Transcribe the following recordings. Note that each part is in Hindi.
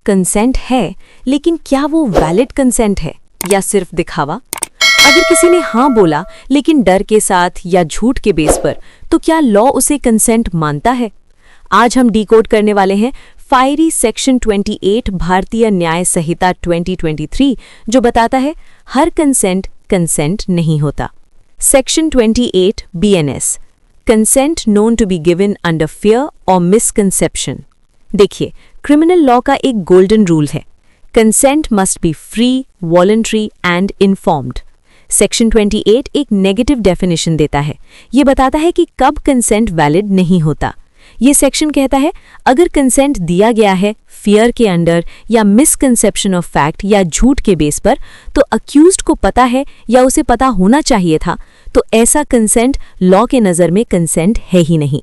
कंसेंट है, लेकिन क्या वो वैलिड कंसेंट है या सिर्फ दिखावा? अगर किसी ने हाँ बोला लेकिन डर के साथ या झूठ के बेस पर, तो क्या लॉ उसे कंसेंट मानता है? आज हम डिकोड करने वाले हैं फायरी सेक्शन 28 भारतीय न्याय संहिता 2023, जो बताता है हर कंसेंट नहीं होता। Section 28 BNS, consent known to be given under fear और मिसकंसेप्शन। देखिए, क्रिमिनल लॉ का एक गोल्डन रूल है, consent must be free, voluntary and informed. Section 28 एक नेगेटिव डेफिनेशन देता है। ये बताता है कि कब कंसेंट वैलिड नहीं होता। ये सेक्शन कहता है अगर कंसेंट दिया गया है फियर के अंडर या मिसकंसेप्शन ऑफ फैक्ट या झूठ के बेस पर, तो अक्यूज्ड को पता है या उसे पता होना चाहिए था, तो ऐसा कंसेंट लॉ के नज़र में कंसेंट है ही नहीं।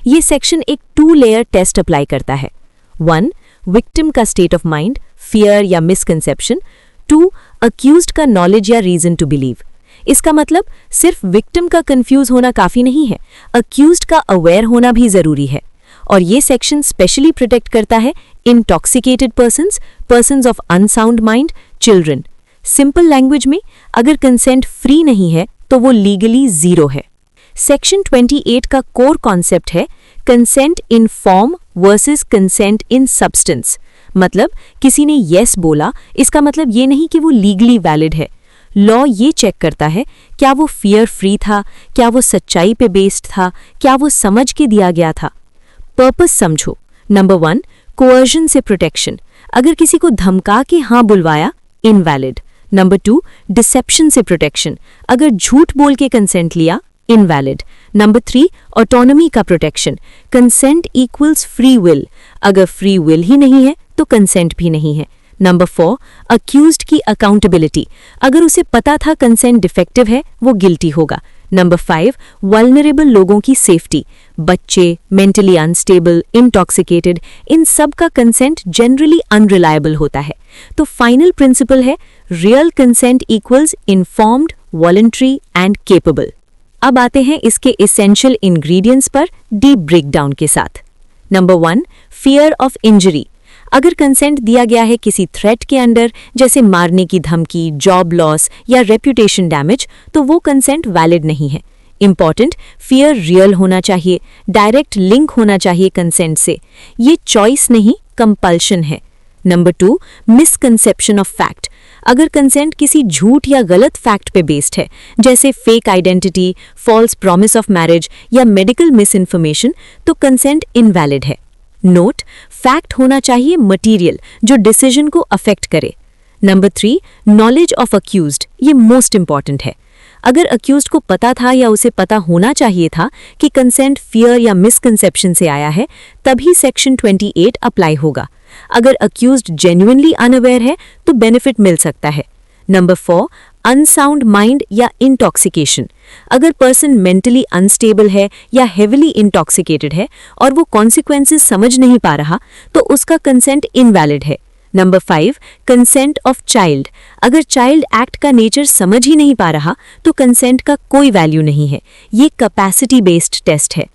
ये सेक्शन एक 2 लेयर टेस्ट अप्लाई करता है। 1. विक्टिम का स्टेट ऑफ माइंड, फियर या मिसकंसेप्शन। 2. अक्यूज्ड का नॉलेज या रीजन टू बिलीव। इसका मतलब सिर्फ विक्टिम का कंफ्यूज होना काफी नहीं है, अक्यूज्ड का अवेयर होना भी जरूरी है। और ये सेक्शन स्पेशली प्रोटेक्ट करता है intoxicated persons of unsound mind, children. Simple language में, अगर कंसेंट फ्री नहीं है तो वो लीगली जीरो है। सेक्शन 28 का कोर कॉन्सेप्ट है consent in form versus consent in substance. मतलब किसी ने येस बोला, इसका मतलब ये नहीं कि वो लीगली वैलिड है। लॉ ये चेक करता है क्या वो फियर फ्री था, क्या वो सच्चाई पे बेस्ड था, क्या वो समझ के दिया गया था। पर्पस समझो। नंबर 1, कोअर्जन से प्रोटेक्शन। अगर किसी को धमका के हाँ बुलवाया, इनवैलिड। नंबर 2, डिसेप्शन से प्रोटेक्शन। अगर झूठ बोल के कंसेंट लिया, इनवैलिड। नंबर 3, ऑटोनॉमी का protection. Consent equals free will. अगर फ्री विल ही नहीं है तो कंसेंट भी नहीं है। नंबर 4, अक्यूज्ड की अकाउंटेबिलिटी। अगर उसे पता था कंसेंट डिफेक्टिव है, वो गिल्टी होगा। नंबर 5, वल्नरेबल लोगों की सेफ्टी। बच्चे, मेंटली अनस्टेबल, इंटॉक्सिकेटेड, इन सब का कंसेंट जनरली अनरिलायबल होता है। तो फाइनल प्रिंसिपल है real consent equals informed, voluntary and capable. अब आते हैं इसके एसेंशियल इंग्रेडिएंट्स पर डीप ब्रेकडाउन के साथ। Number 1, fear of injury. अगर कंसेंट दिया गया है किसी थ्रेट के अंडर, जैसे मारने की धमकी, जॉब लॉस या रेप्यूटेशन डैमेज, तो वो कंसेंट वैलिड नहीं है। इंपॉर्टेंट, फियर रियल होना चाहिए, डायरेक्ट लिंक होना चाहिए कंसेंट से। ये चॉइस नहीं, कंपल्शन है। Number 2, misconception of fact. अगर कंसेंट किसी झूठ या गलत फैक्ट पे बेस्ड है, जैसे fake identity, false promise of marriage या मेडिकल मिस इन्फॉर्मेशन, तो कंसेंट इनवैलिड है। नोट, फैक्ट होना चाहिए मटीरियल, जो डिसीजन को अफेक्ट करे। Number 3, knowledge of accused. ये मोस्ट इंपॉर्टेंट है। अगर अक्यूज्ड को पता था या उसे पता होना चाहिए था कि कंसेंट फियर या मिसकंसेप्शन से आया है, तभी सेक्शन 28 अप्लाई होगा। अगर अक्यूज्ड जेन्युइनली अनअवेयर है तो बेनिफिट मिल सकता है। नंबर 4, अनसाउंड माइंड या इंटॉक्सिकेशन। अगर पर्सन मेंटली अनस्टेबल है या हेविली इंटॉक्सिकेटेड है और वो कॉन्सिक्वेंसेस समझ नहीं पा रहा, तो उसका कंसेंट इनवैलिड है। Number 5, consent of child. अगर चाइल्ड एक्ट का नेचर समझ ही नहीं पा रहा, तो कंसेंट का कोई वैल्यू नहीं है। ये कैपेसिटी बेस्ड टेस्ट है।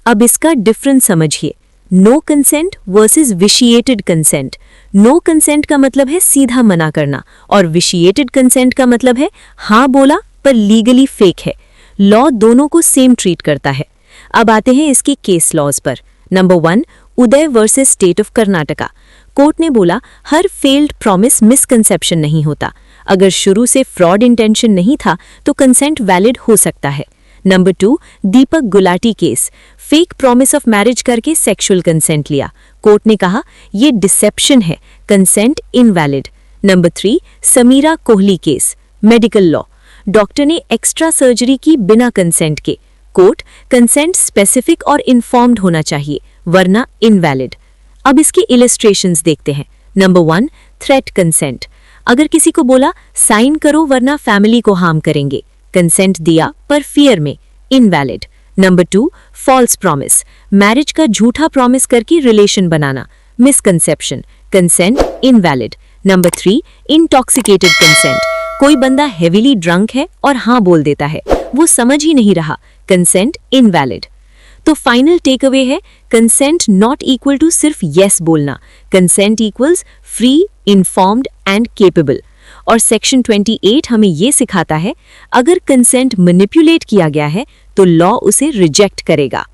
अब इसका डिफरेंस समझिए। No consent versus vitiated consent. No consent का मतलब है सीधा मना करना, और विशिएटेड कंसेंट का मतलब है हाँ बोला पर लीगली फेक है। लॉ दोनों को सेम ट्रीट करता है। अब आते हैं इसके केस लॉज पर। Number 1, Uday versus state of Karnataka. Court ने बोला हर फेल्ड प्रॉमिस मिसकंसेप्शन नहीं होता। अगर शुरू से फ्रॉड इंटेंशन नहीं था तो कंसेंट वैलिड हो सकता है। Number 2, Deepak Gulati case. Fake promise of marriage करके सेक्सुअल कंसेंट लिया। कोर्ट ने कहा ये डिसेप्शन है, consent invalid. Number 3, Samira Kohli case. Medical law. Doctor ने एक्स्ट्रा सर्जरी की बिना कंसेंट के। कोर्ट, कंसेंट स्पेसिफिक और इन्फॉर्म्ड होना चाहिए, वरना इनवैलिड। अब इसके इलस्ट्रेशंस देखते हैं। Number 1, threat consent. अगर किसी को बोला साइन करो वरना फैमिली को हार्म करेंगे, कंसेंट दिया पर फियर में, invalid. Number 2, false promise. Marriage का झूठा प्रॉमिस करके रिलेशन बनाना, misconception, consent invalid. Number 3, intoxicated consent. कोई बंदा हेविली ड्रंक है और हाँ बोल देता है, वो समझ ही नहीं रहा, कंसेंट इनवैलिड। तो फाइनल टेक अवे है, कंसेंट नॉट इक्वल टू सिर्फ यस बोलना, consent equals free, informed and capable. और सेक्शन 28 हमें ये सिखाता है, अगर कंसेंट मैनिपुलेट किया गया है तो लॉ उसे रिजेक्ट करेगा।